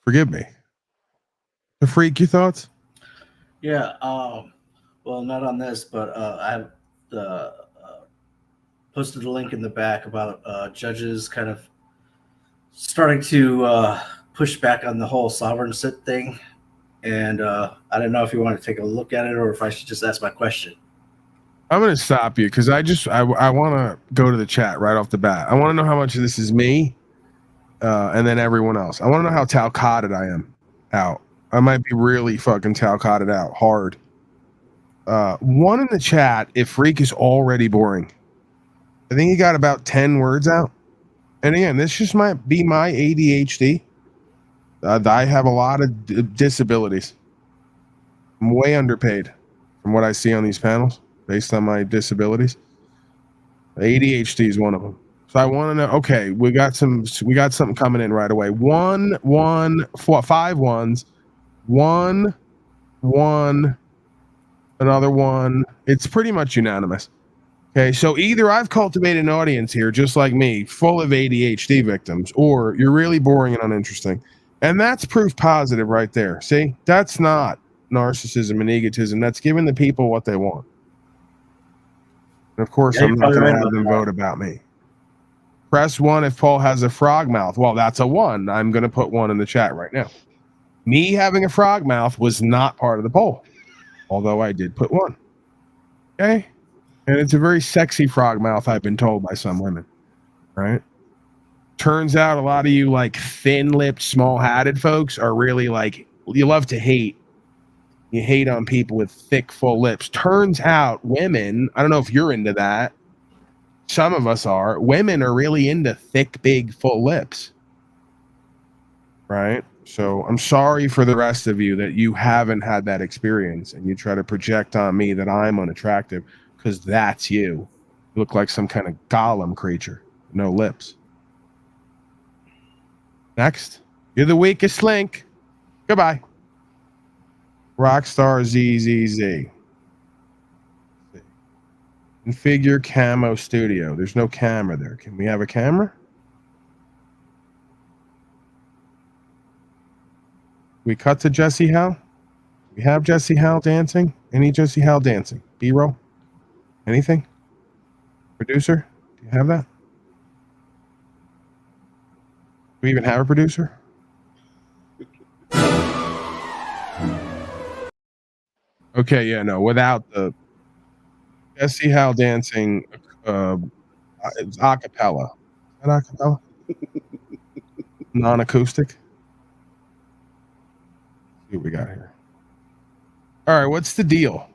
Forgive me. The freak, your thoughts? Yeah. Well, not on this, but I have the posted a link in the back about judges kind of starting to push back on the whole sovereign sit thing. And I don't know if you want to take a look at it or if I should just ask my question. I'm going to stop you because I want to go to the chat right off the bat. I want to know how much of this is me and then everyone else. I want to know how talcotted I am out. I might be really fucking talcotted out hard. One in the chat, if freak is already boring. I think he got about 10 words out. And again, this just might be my ADHD. I have a lot of disabilities. I'm way underpaid from what I see on these panels based on my disabilities. ADHD is one of them. So I want to know. Okay, we got something coming in right away. 1 1 4 5 ones. 1 1 another one. It's pretty much unanimous. Okay, so either I've cultivated an audience here, just like me, full of ADHD victims, or you're really boring and uninteresting. And that's proof positive right there. See, that's not narcissism and egotism. That's giving the people what they want. And of course, Yeah, I'm not going to have them vote about me. Press 1 if Paul has a frog mouth. Well, that's a 1. I'm going to put 1 in the chat right now. Me having a frog mouth was not part of the poll, although I did put 1. Okay? And it's a very sexy frog mouth, I've been told by some women. Right? Turns out a lot of you like thin-lipped, small-hatted folks are really like, you love to hate. You hate on people with thick, full lips. Turns out women, I don't know if you're into that. Some of us are. Women are really into thick, big, full lips. Right? So I'm sorry for the rest of you that you haven't had that experience and you try to project on me that I'm unattractive because that's you. You look like some kind of golem creature. No lips. Next. You're the weakest link. Goodbye. Rockstar ZZZ. Configure camo studio. There's no camera there. Can we have a camera? We cut to Jesse Howe. We have Jesse Howe dancing. Any Jesse Howe dancing? B-roll? Anything? Producer? Do you have that? Do we even have a producer? Okay, yeah, no. Without the Jesse Howe dancing, it's a cappella. Is that a cappella? Non-acoustic? See what we got here. All right, what's the deal?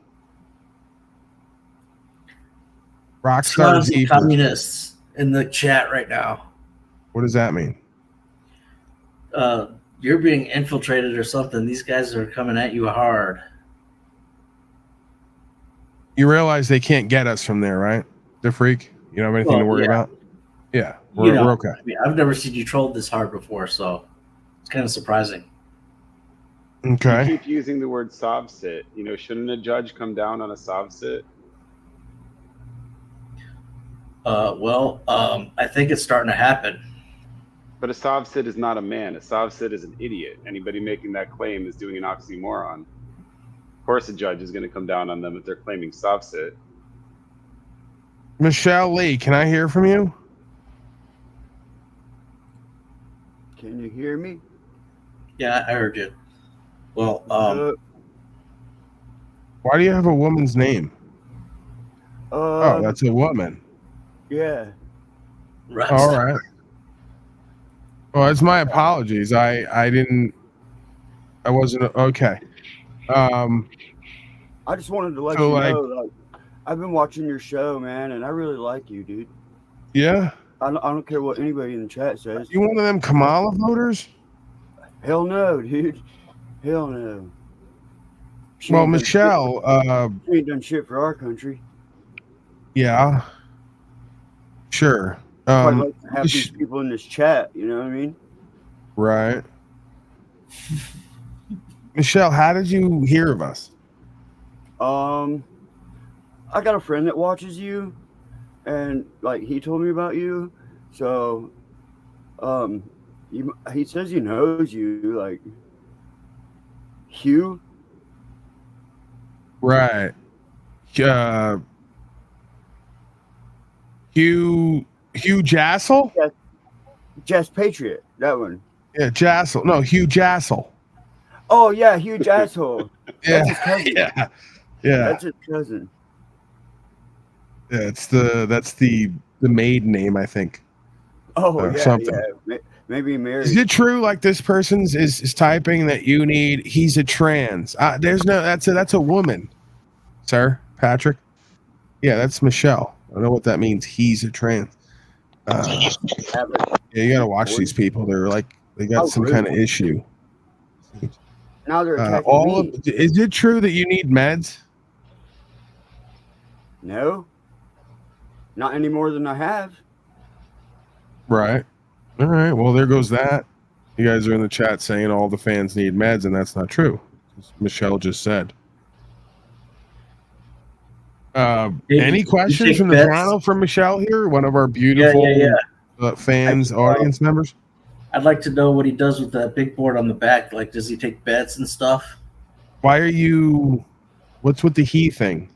Rockstar Z communists in the chat right now. What does that mean? You're being infiltrated or something. These guys are coming at you hard. You realize they can't get us from there, right? The freak. You don't have anything to worry about? Yeah, we're okay. I mean, I've never seen you trolled this hard before, so it's kind of surprising. Okay. You keep using the word sob sit. You know, shouldn't a judge come down on a sob sit? I think it's starting to happen. But a sob sit is not a man. A sob sit is an idiot. Anybody making that claim is doing an oxymoron. Of course, a judge is going to come down on them if they're claiming sob sit. Michelle Lee, can I hear from you? Can you hear me? Yeah, I heard you. Well, why do you have a woman's name? Oh, that's a woman. Yeah. Right. All right. Well, it's my apologies. I wasn't okay. I just wanted to let you know, like, I've been watching your show, man, and I really like you, dude. Yeah. I don't care what anybody in the chat says. You one of them Kamala voters? Hell no, dude. Hell no. Well, Michelle, she ain't done shit for our country. Yeah. Sure. I'd like to have these people in this chat, you know what I mean? Right. Michelle, how did you hear of us? I got a friend that watches you, and like he told me about you. So He says he knows you, like Hugh. Right. Uh, Hugh Jassel? Jess Patriot, that one. Yeah, Jassel. No, Hugh Jassel. Oh yeah, huge asshole. Yeah. That's his cousin. Yeah. Yeah. That's his cousin. Yeah, that's the maiden name, I think. Oh Or yeah, something. yeah. Maybe married. Is it true? Like this person's is typing that you need? He's a trans. There's no. That's a woman, sir, Patrick. Yeah, that's Michelle. I don't know what that means. He's a trans. Yeah, you gotta watch these people. They're like they got some kind of issue. Now they're attacking me. Is it true that you need meds? No, not any more than I have. Right. All right. Well, there goes that. You guys are in the chat saying all the fans need meds, and that's not true. Michelle just said. Any questions from the panel from Michelle here? One of our beautiful fans, audience members. I'd like to know what he does with that big board on the back. Like, does he take bets and stuff? Why are you? What's with the he thing?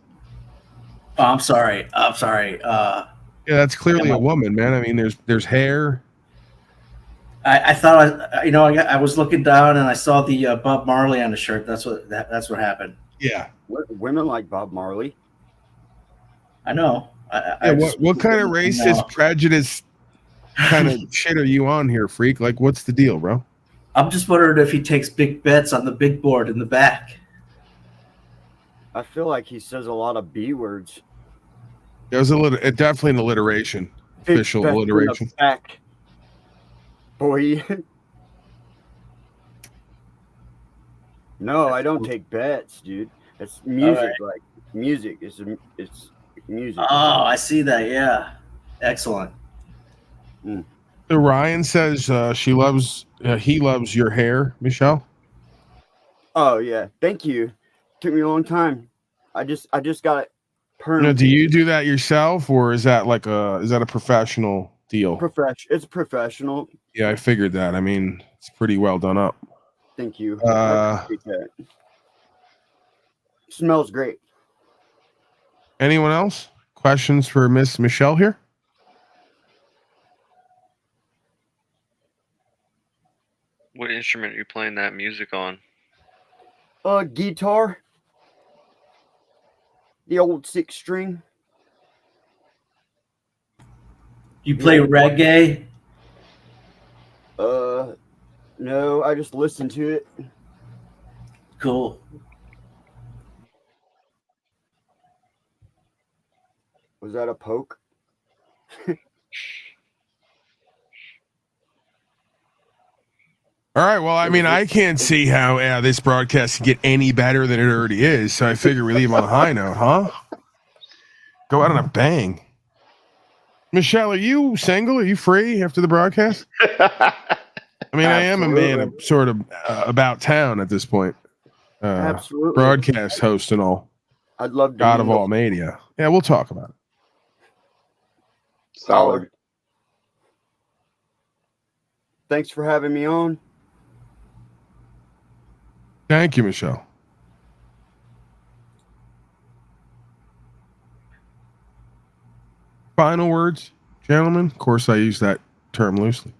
Oh, I'm sorry. Yeah, that's clearly a woman, man. I mean, there's hair. I thought I was looking down and I saw the Bob Marley on the shirt. That's what happened. Yeah. Women like Bob Marley. I know. What kind of racist prejudice kind of shit are you on here, freak? Like, what's the deal, bro? I'm just wondering if he takes big bets on the big board in the back. I feel like he says a lot of B words. There's definitely an alliteration, official alliteration. Back, boy. No, I don't take bets, dude. It's music. Right. Like music it's music. Oh, I see that. Yeah, excellent. So Ryan says he loves your hair, Michelle. Oh yeah, thank you. Took me a long time. I just got it permed. Do you do that yourself, or is that a professional deal? It's professional. Yeah, I figured that. I mean, it's pretty well done up. Thank you. Smells great. Anyone else? Questions for Miss Michelle here? What instrument are you playing that music on? Guitar. The old 6-string. You play reggae? No, I just listen to it. Cool. Was that a poke? All right. Well, I mean, I can't see how this broadcast can get any better than it already is. So I figure we leave on a high note, huh? Go out on a bang. Michelle, are you single? Are you free after the broadcast? I mean, I am a man of sort of about town at this point. Absolutely. Broadcast host and all. I'd love to. God of all media. Yeah, we'll talk about it. Solid. Thanks for having me on. Thank you, Michelle. Final words, gentlemen. Of course, I use that term loosely.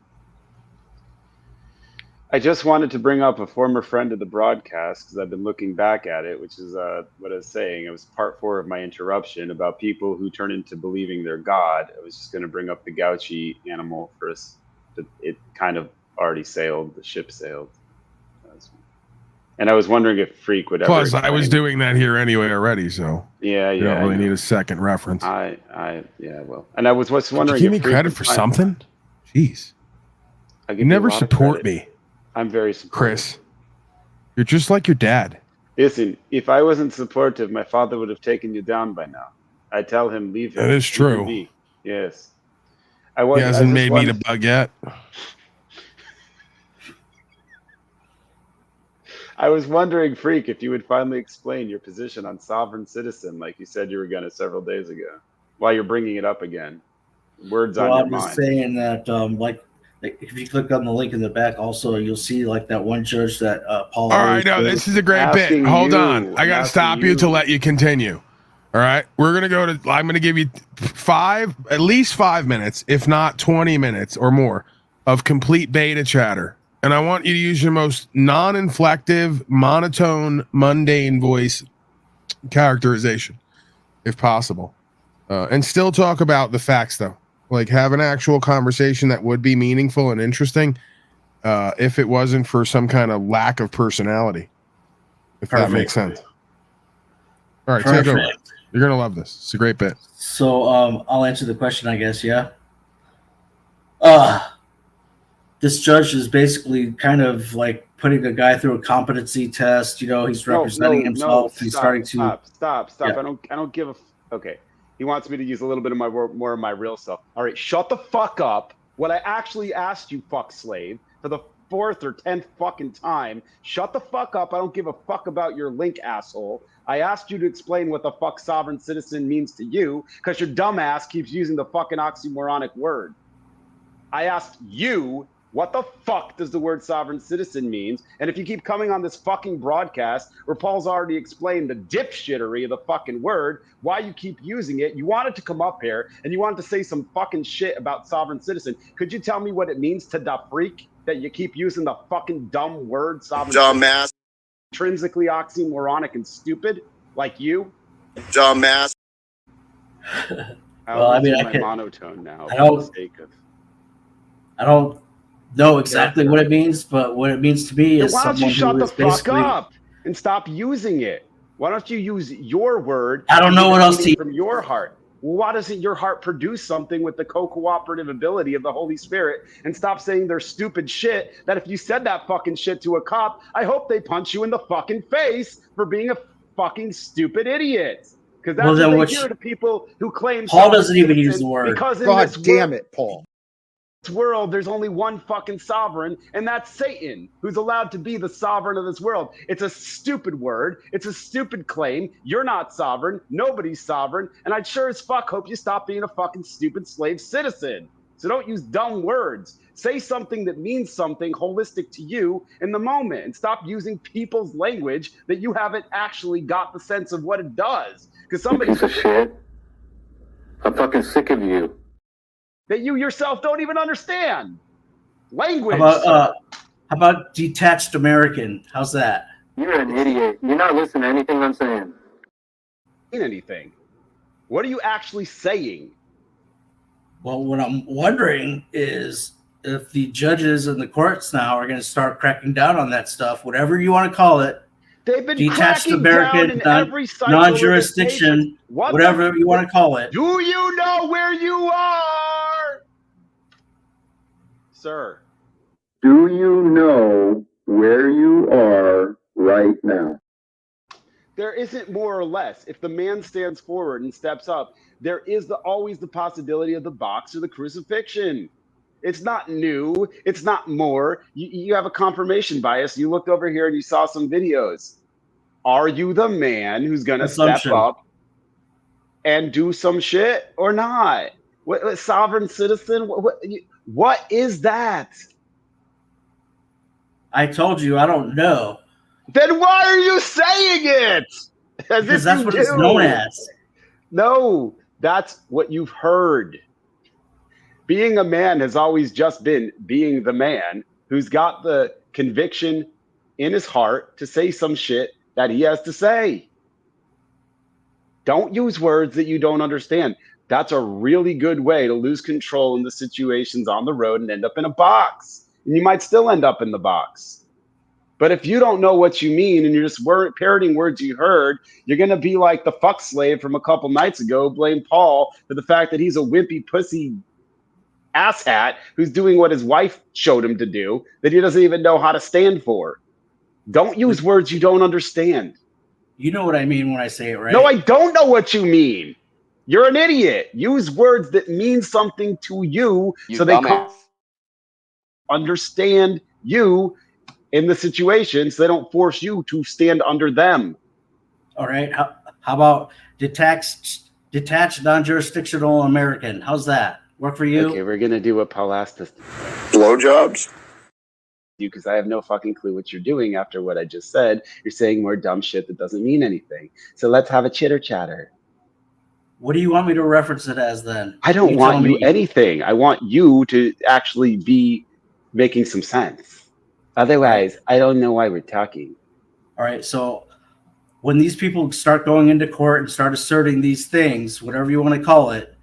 I just wanted to bring up a former friend of the broadcast because I've been looking back at it, which is what I was saying. It was part 4 of my interruption about people who turn into believing they're God. I was just going to bring up the gouchy animal first. It kind of already sailed. The ship sailed. And I was wondering if Freak would ever. Plus, I was doing that here anyway already, so yeah, you don't really need a second reference. Well, and I was wondering. Give me credit for something. Jeez, you never support me. I'm very supportive. Chris, you're just like your dad. Listen, if I wasn't supportive, my father would have taken you down by now. I tell him, leave him. That is true. Yes. He hasn't made me the bug yet. I was wondering, Freak, if you would finally explain your position on sovereign citizen, like you said you were going to several days ago, while you're bringing it up again. Words on your mind. I'm just saying that, Like, if you click on the link in the back, also you'll see like that one judge that Paul. All right, no, this is a great bit. Asking Hold you. on, I gotta I'm stop asking you to you. let you continue. All right, we're gonna go to. I'm gonna give you at least 5 minutes, if not 20 minutes or more, of complete beta chatter, and I want you to use your most non-inflective, monotone, mundane voice characterization, if possible, and still talk about the facts though. Like have an actual conversation that would be meaningful and interesting, if it wasn't for some kind of lack of personality. If that makes sense. All right, take over. You're gonna love this. It's a great bit. So I'll answer the question, I guess. Yeah. This judge is basically kind of like putting a guy through a competency test. You know, he's representing himself. He's starting to stop. Yeah. I don't give a. Okay, he wants me to use a little bit of my more of my real self. All right, shut the fuck up. What I actually asked you, fuck slave, for the 4th or 10th fucking time. Shut the fuck up. I don't give a fuck about your link, asshole. I asked you to explain what the fuck sovereign citizen means to you because your dumbass keeps using the fucking oxymoronic word. I asked you, what the fuck does the word sovereign citizen means? And if you keep coming on this fucking broadcast where Paul's already explained the dipshittery of the fucking word, why you keep using it, you wanted to come up here and you wanted to say some fucking shit about sovereign citizen. Could you tell me what it means to da freak that you keep using the fucking dumb word sovereign Dumbass. citizen? Intrinsically oxymoronic and stupid like you? Dumbass. Well, I mean, my monotone now. I don't- For the sake of, I don't know exactly what it means, but what it means to me is why don't someone you shut who the is fuck basically. up and stop using it? Why don't you use your word? I don't know what else to use. From your heart. Well, why doesn't your heart produce something with the co-cooperative ability of the Holy Spirit and stop saying their stupid shit that if you said that fucking shit to a cop, I hope they punch you in the fucking face for being a fucking stupid idiot. Because that's what they hear to people who claim Paul doesn't even use the word. Because in God this damn it, Paul. world, there's only one fucking sovereign, and that's Satan, who's allowed to be the sovereign of this world. It's a stupid word. It's a stupid claim. You're not sovereign. Nobody's sovereign. And I'd sure as fuck hope you stop being a fucking stupid slave citizen. So don't use dumb words. Say something that means something holistic to you in the moment, and stop using people's language that you haven't actually got the sense of what it does. Because somebody's piece of shit. I'm fucking sick of you. that you yourself don't even understand. Language. How about detached American? How's that? You're an idiot. You're not listening to anything I'm saying. Anything. What are you actually saying? Well, what I'm wondering is if the judges and the courts now are going to start cracking down on that stuff, whatever you want to call it. They've been Detached cracking American, down in every cycle of non-jurisdiction, this nation. whatever you want to call it. Do you know where you are, sir? Do you know where you are right now? There isn't more or less. If the man stands forward and steps up, there is always the possibility of the box or the crucifixion. It's not new. It's not more. You have a confirmation bias. You looked over here and you saw some videos. Are you the man who's going to step up and do some shit or not? What sovereign citizen? What is that? I told you, I don't know. Then why are you saying it? Because that's what it's known as. No, that's what you've heard. Being a man has always just been being the man who's got the conviction in his heart to say some shit that he has to say. Don't use words that you don't understand. That's a really good way to lose control in the situations on the road and end up in a box. And you might still end up in the box. But if you don't know what you mean and you're just parroting words you heard, you're going to be like the fuck slave from a couple nights ago, blame Paul for the fact that he's a wimpy pussy asshat who's doing what his wife showed him to do that he doesn't even know how to stand for. Don't use words you don't understand. You know what I mean when I say it, right? No, I don't know what you mean. You're an idiot. Use words that mean something to you so they can understand you in the situation so they don't force you to stand under them. All right. How about detached non-jurisdictional American? How's that? Work for you? Okay, we're gonna do what Paul asked us to Blowjobs? do because I have no fucking clue what you're doing after what I just said. You're saying more dumb shit that doesn't mean anything. So let's have a chitter chatter. What do you want me to reference it as then? I don't tell want you me. anything. I want you to actually be making some sense. Otherwise, I don't know why we're talking. All right. So when these people start going into court and start asserting these things, whatever you want to call it,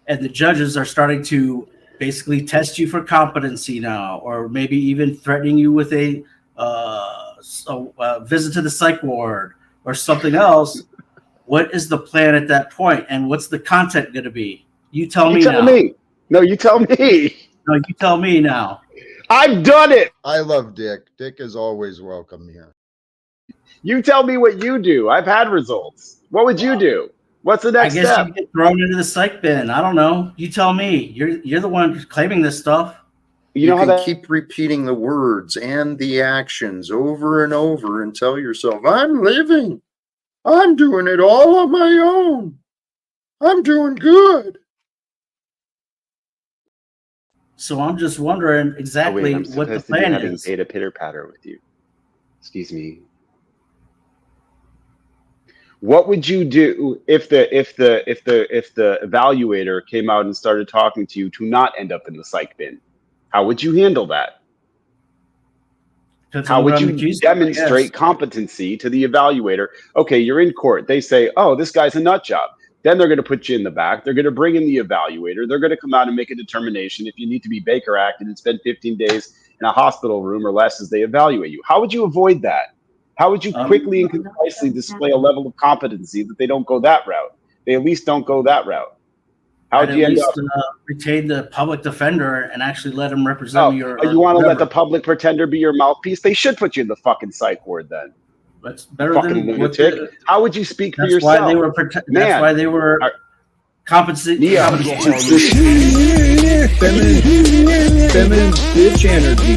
and the judges are starting to basically test you for competency now, or maybe even threatening you with a visit to the psych ward or something else, what is the plan at that point, and what's the content going to be? You tell me now. Me. No, you tell me. No, you tell me now. I've done it. I love Dick. Dick is always welcome here. You tell me what you do. I've had results. What would you do? What's the next I guess step? you get thrown into the psych bin. I don't know. You tell me. You're the one claiming this stuff. You know how can that keep repeating the words and the actions over and over and tell yourself, I'm living. I'm doing it all on my own. I'm doing good. So I'm just wondering exactly I'm what the supposed to be plan having is. beta pitter patter with you. Excuse me. What would you do if the evaluator came out and started talking to you to not end up in the psych bin? How would you handle that? Depends How on what would I'm you accused of, I demonstrate guess. competency to the evaluator? Okay, you're in court. They say, oh, this guy's a nut job. Then they're going to put you in the back. They're going to bring in the evaluator. They're going to come out and make a determination if you need to be Baker acted and spend 15 days in a hospital room or less as they evaluate you. How would you avoid that? How would you quickly and concisely display a level of competency that they don't go that route? They at least don't go that route. How I'd do you at end least up? retain the public defender and actually let him represent Oh, me. you want to let the public pretender be your mouthpiece? They should put you in the fucking psych ward then. That's better Fucking than what lunatic. How would you speak for yourself? That's why they were compensating. Yeah. Feminine bitch energy.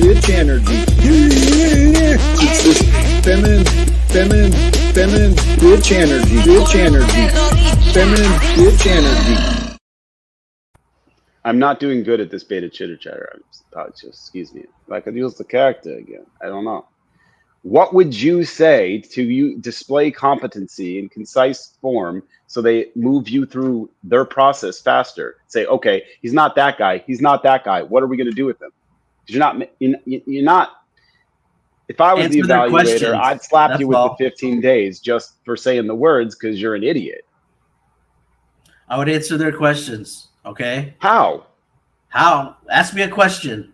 It's this feminine bitch energy. Feminine bitch energy. I'm not doing good at this beta chitter chatter. Excuse me. If I could use the character again. I don't know. What would you say to you display competency in concise form so they move you through their process faster? Say, okay, he's not that guy. He's not that guy. What are we going to do with him? Because you're not. If I was the evaluator, I'd slap you with the 15 days just for saying the words because you're an idiot. I would answer their questions. Okay. How? Ask me a question.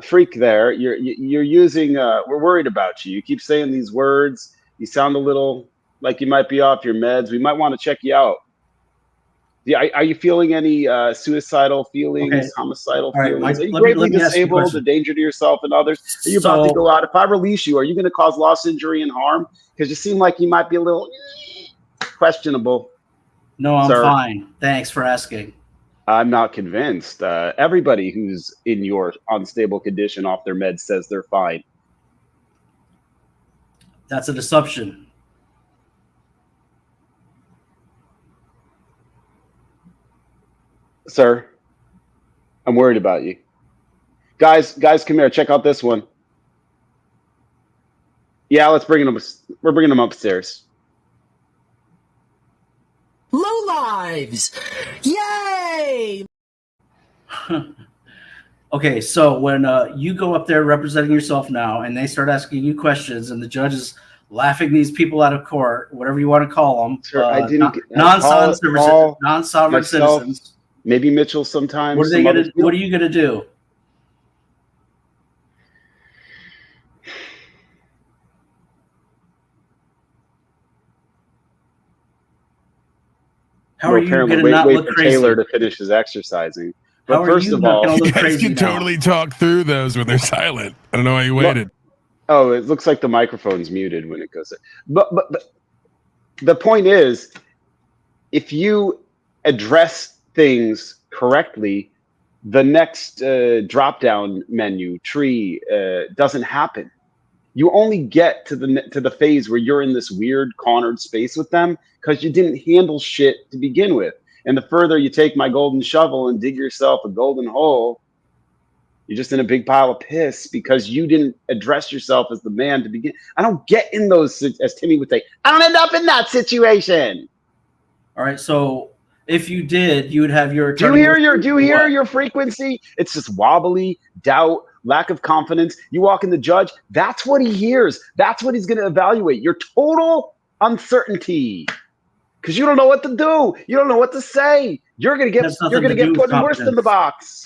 Freak there. You're using. We're worried about you. You keep saying these words. You sound a little like you might be off your meds. We might want to check you out. Yeah, are you feeling any suicidal feelings, homicidal feelings? Are you greatly disabled, a danger to yourself and others? Are you about to go out? If I release you, are you going to cause loss, injury, and harm? Because you seem like you might be a little questionable. No, I'm fine. Thanks for asking. I'm not convinced. Everybody who's in your unstable condition off their meds says they're fine. That's an assumption. Sir, I'm worried about you. Guys, come here. Check out this one. Yeah, let's bring him. We're bringing him upstairs. Low lives! Yay! Okay, so when you go up there representing yourself now, and they start asking you questions, and the judge is laughing these people out of court, whatever you want to call them, Sir, I didn't non-sovereign citizens. Maybe Mitchell sometimes. What are you gonna do? How are you going to not look crazy? Taylor to finish his exercising. But first of all, you guys can totally talk through those when they're silent. I don't know why you waited. Oh, it looks like the microphone's muted when it goes. But the point is, if you address things correctly, the next drop-down menu tree doesn't happen. You only get to the phase where you're in this weird cornered space with them because you didn't handle shit to begin with. And the further you take my golden shovel and dig yourself a golden hole, you're just in a big pile of piss because you didn't address yourself as the man to begin. I don't get in those, as Timmy would say, I don't end up in that situation. All right, so if you did, you would have your Do you attorney. hear your frequency? It's just wobbly, doubt, lack of confidence. You walk in the judge, that's what he hears. That's what he's going to evaluate. Your total uncertainty. Because you don't know what to do. You don't know what to say. You're going to get put worse in the box.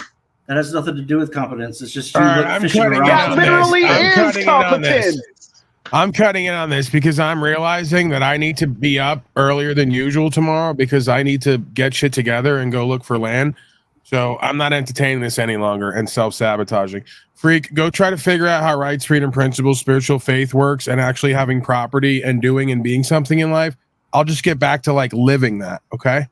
That has nothing to do with competence. It's just you I'm fishing cutting around. in on literally this. is competence. I'm cutting in on this because I'm realizing that I need to be up earlier than usual tomorrow because I need to get shit together and go look for land. So I'm not entertaining this any longer and self-sabotaging. Freak, go try to figure out how rights, freedom, principles, spiritual faith works and actually having property and doing and being something in life. I'll just get back to like living that, okay?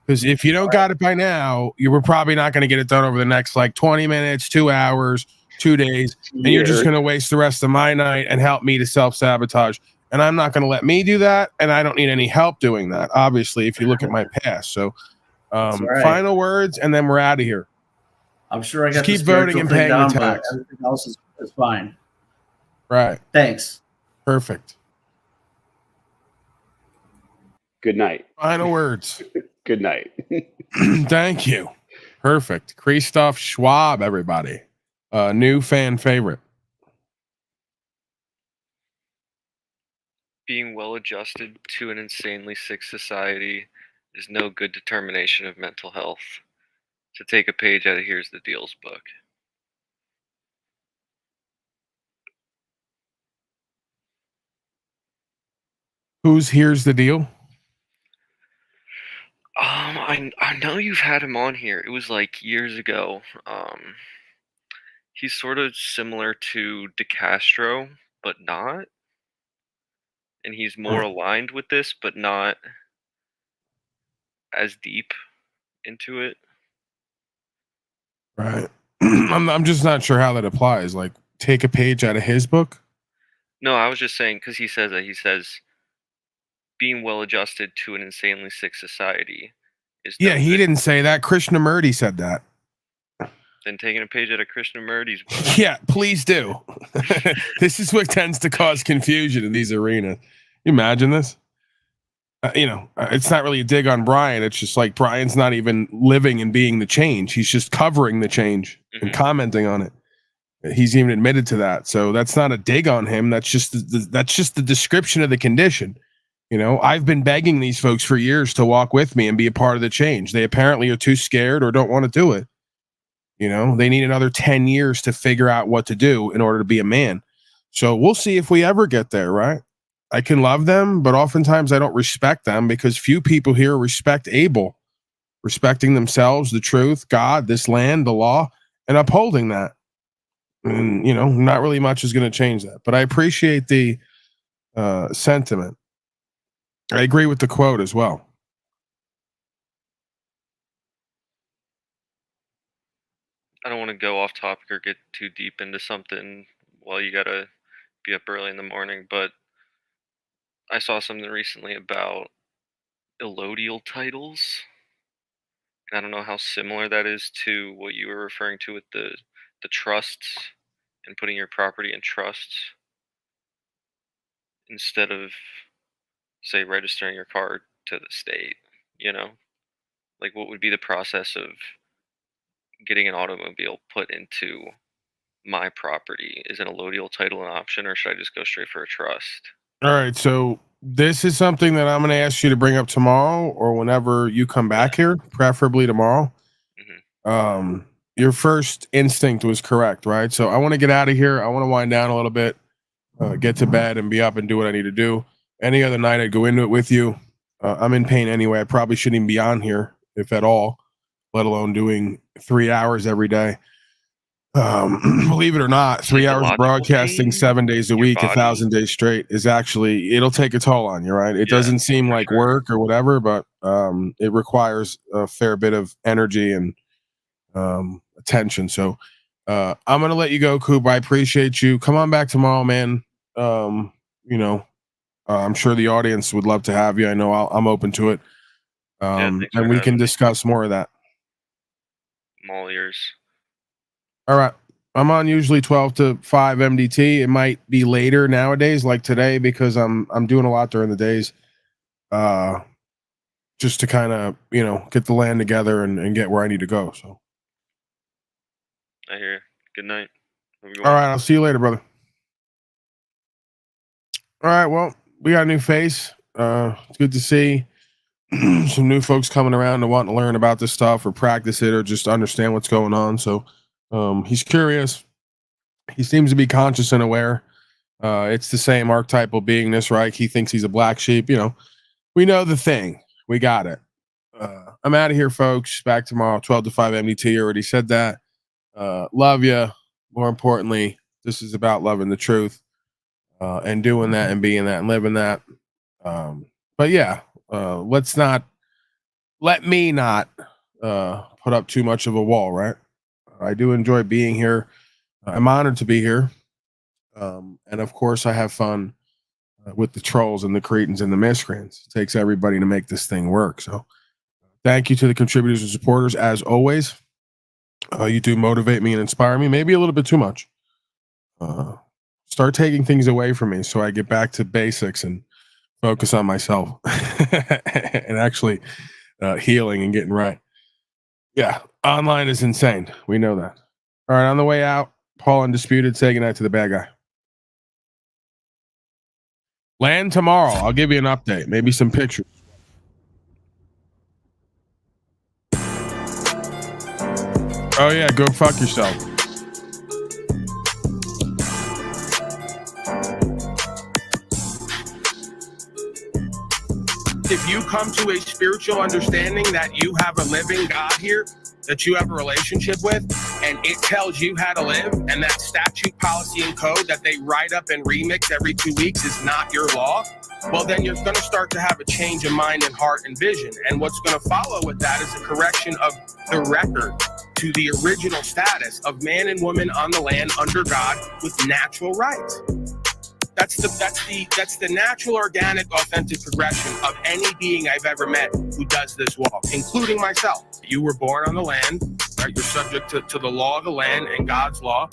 Because if you don't got it by now, you were probably not going to get it done over the next like 20 minutes, 2 hours, 2 days, and you're just going to waste the rest of my night and help me to self-sabotage. And I'm not going to let me do that, and I don't need any help doing that, obviously, if you look at my past. So final words, and then we're out of here. I'm sure I got just keep voting and paying the tax. Everything else is fine. Right. Thanks. Perfect. Good night. Final words. Good night. Thank you. Perfect. Christoph Schwab, everybody. New fan favorite. Being well adjusted to an insanely sick society is no good determination of mental health. To take a page out of Here's the Deal's book. Who's Here's the Deal? I know you've had him on here. It was like years ago. He's sort of similar to DeCastro, but not. And he's more aligned with this, but not as deep into it. Right. I'm just not sure how that applies. Like, take a page out of his book? No, I was just saying because he says that. He says being well adjusted to an insanely sick society is. Yeah, he didn't say that. Krishnamurti said that. Then taking a page out of Krishnamurti's book. Yeah, please do. This is what tends to cause confusion in these arenas. You imagine this? It's not really a dig on Brian. It's just like Brian's not even living and being the change. He's just covering the change and commenting on it. He's even admitted to that. So that's not a dig on him. That's just the description of the condition. I've been begging these folks for years to walk with me and be a part of the change. They apparently are too scared or don't want to do it. They need another 10 years to figure out what to do in order to be a man. So we'll see if we ever get there, right? I can love them, but oftentimes I don't respect them because few people here respect Abel, respecting themselves, the truth, God, this land, the law, and upholding that. And, not really much is going to change that. But I appreciate the sentiment. I agree with the quote as well. I don't want to go off topic or get too deep into something while you gotta be up early in the morning, but I saw something recently about allodial titles. And I don't know how similar that is to what you were referring to with the trusts and putting your property in trusts instead of, say, registering your car to the state, Like, what would be the process of getting an automobile put into my property? Is an allodial title an option, or should I just go straight for a trust? All right, so this is something that I'm going to ask you to bring up tomorrow or whenever you come back here, preferably tomorrow. Your first instinct was correct, right? So I want to get out of here. I want to wind down a little bit, get to bed and be up and do what I need to do. Any other night I'd go into it with you. I'm in pain anyway. I probably shouldn't even be on here, if at all, let alone doing 3 hours every day. Believe it or not, 3 hours of broadcasting 7 days a week, 1,000 days straight is actually, it'll take a toll on you, right? It doesn't seem like work or whatever, but it requires a fair bit of energy and attention. So I'm going to let you go, Coop. I appreciate you. Come on back tomorrow, man. You know, I'm sure the audience would love to have you. I know I'm open to it. Thanks for And we can having me. discuss more of that. I'm all ears. All right. I'm on usually 12 to 5 MDT. It might be later nowadays, like today, because I'm doing a lot during the days. Just to kind of, get the land together and get where I need to go. So I hear you. Good night. Have a good all one. right, I'll see you later, brother. All right, well, we got a new face. It's good to see some new folks coming around and wanting to learn about this stuff or practice it or just understand what's going on. So he's curious. He seems to be conscious and aware. It's the same archetypal beingness, right? He thinks he's a black sheep. We know the thing. We got it. I'm out of here, folks. Back tomorrow, 12 to 5 MDT. Already said that. Love you. More importantly, this is about loving the truth and doing that and being that and living that. But yeah, let me not put up too much of a wall, right? I do enjoy being here. I'm honored to be here. And of course, I have fun with the trolls and the cretins and the miscreants. It takes everybody to make this thing work. So thank you to the contributors and supporters, as always. You do motivate me and inspire me, maybe a little bit too much. Start taking things away from me so I get back to basics and focus on myself and actually healing and getting right. Yeah, online is insane. We know that. All right, on the way out, Paul Undisputed, say goodnight to the bad guy. Land tomorrow. I'll give you an update, maybe some pictures. Oh yeah, go fuck yourself. If you come to a spiritual understanding that you have a living God here, that you have a relationship with, and it tells you how to live, and that statute, policy, and code that they write up and remix every 2 weeks is not your law, well, then you're going to start to have a change of mind and heart and vision. And what's going to follow with that is a correction of the record to the original status of man and woman on the land under God with natural rights. That's the natural, organic, authentic progression of any being I've ever met who does this walk, including myself. You were born on the land, right? You're subject to the law of the land and God's law,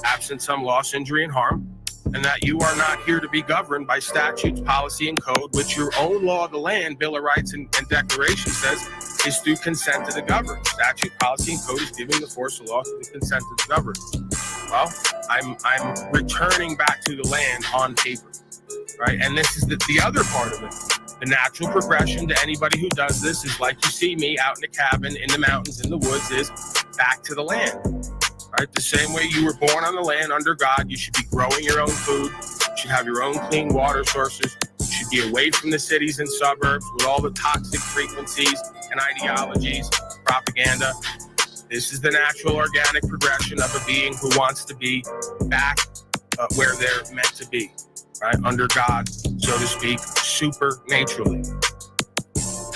absent some loss, injury, and harm, and that you are not here to be governed by statutes, policy, and code, which your own law of the land, Bill of Rights, and Declaration says is through consent to the governed. Statute, policy, and code is giving the force of law to the consent of the governed. Well, I'm returning back to the land on paper, right? And this is the other part of it. The natural progression to anybody who does this is like you see me out in the cabin, in the mountains, in the woods, is back to the land, right? The same way you were born on the land under God, you should be growing your own food. You should have your own clean water sources. You should be away from the cities and suburbs with all the toxic frequencies and ideologies, propaganda. This is the natural, organic progression of a being who wants to be back where they're meant to be, right? Under God, so to speak, supernaturally.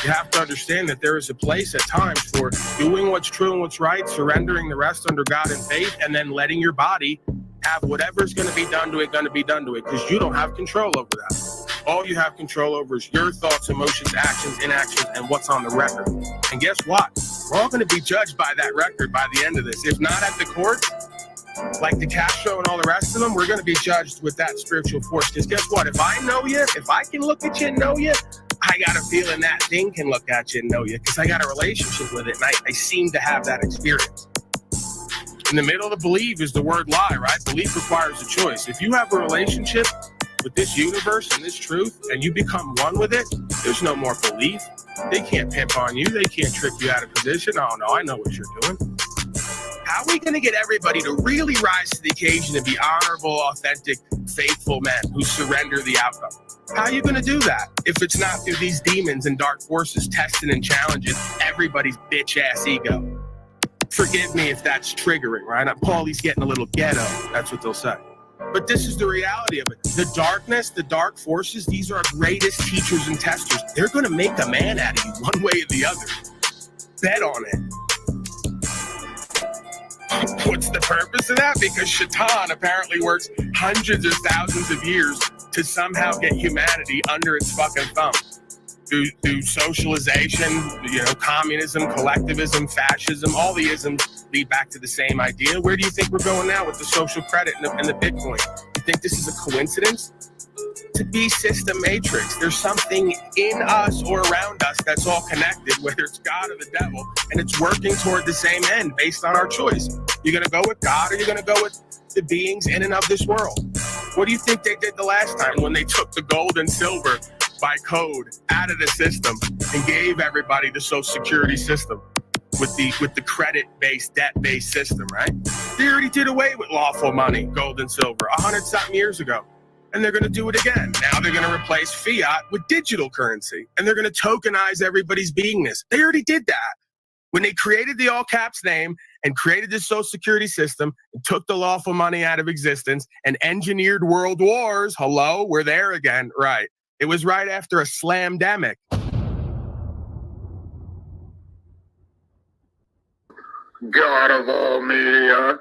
You have to understand that there is a place at times for doing what's true and what's right, surrendering the rest under God in faith, and then letting your body have whatever's going to be done to it, because you don't have control over that. All you have control over is your thoughts, emotions, actions, inactions, and what's on the record. And guess what? We're all going to be judged by that record by the end of this. If not at the court, like the Castro and all the rest of them, we're going to be judged with that spiritual force. Because guess what? If I know you, if I can look at you and know you, I got a feeling that thing can look at you and know you, because I got a relationship with it, and I seem to have that experience. In the middle of believe is the word lie, right? Belief requires a choice. If you have a relationship with this universe and this truth, and you become one with it, there's no more belief. They can't pimp on you. They can't trick you out of position. Oh no, I know what you're doing. How are we going to get everybody to really rise to the occasion and be honorable, authentic, faithful men who surrender the outcome? How are you going to do that if it's not through these demons and dark forces testing and challenging everybody's bitch ass ego? Forgive me if that's triggering, right? Paulie's getting a little ghetto. That's what they'll say. But this is the reality of it. The darkness, the dark forces, these are our greatest teachers and testers. They're going to make a man out of you one way or the other. Bet on it. What's the purpose of that? Because Shaitan apparently works hundreds or thousands of years to somehow get humanity under its fucking thumb. Through socialization, communism, collectivism, fascism, all the isms lead back to the same idea. Where do you think we're going now with the social credit and the Bitcoin? You think this is a coincidence? To be system matrix, there's something in us or around us that's all connected, whether it's God or the devil, and it's working toward the same end based on our choice. You're going to go with God or you're going to go with the beings in and of this world. What do you think they did the last time when they took the gold and silver by code out of the system and gave everybody the social security system with the credit-based, debt-based system, right? They already did away with lawful money, gold and silver, 100-something years ago. And they're going to do it again. Now they're going to replace fiat with digital currency. And they're going to tokenize everybody's beingness. They already did that. When they created the all caps name and created this social security system and took the lawful money out of existence and engineered world wars, hello, we're there again, right. It was right after a slam-demic. God of all media,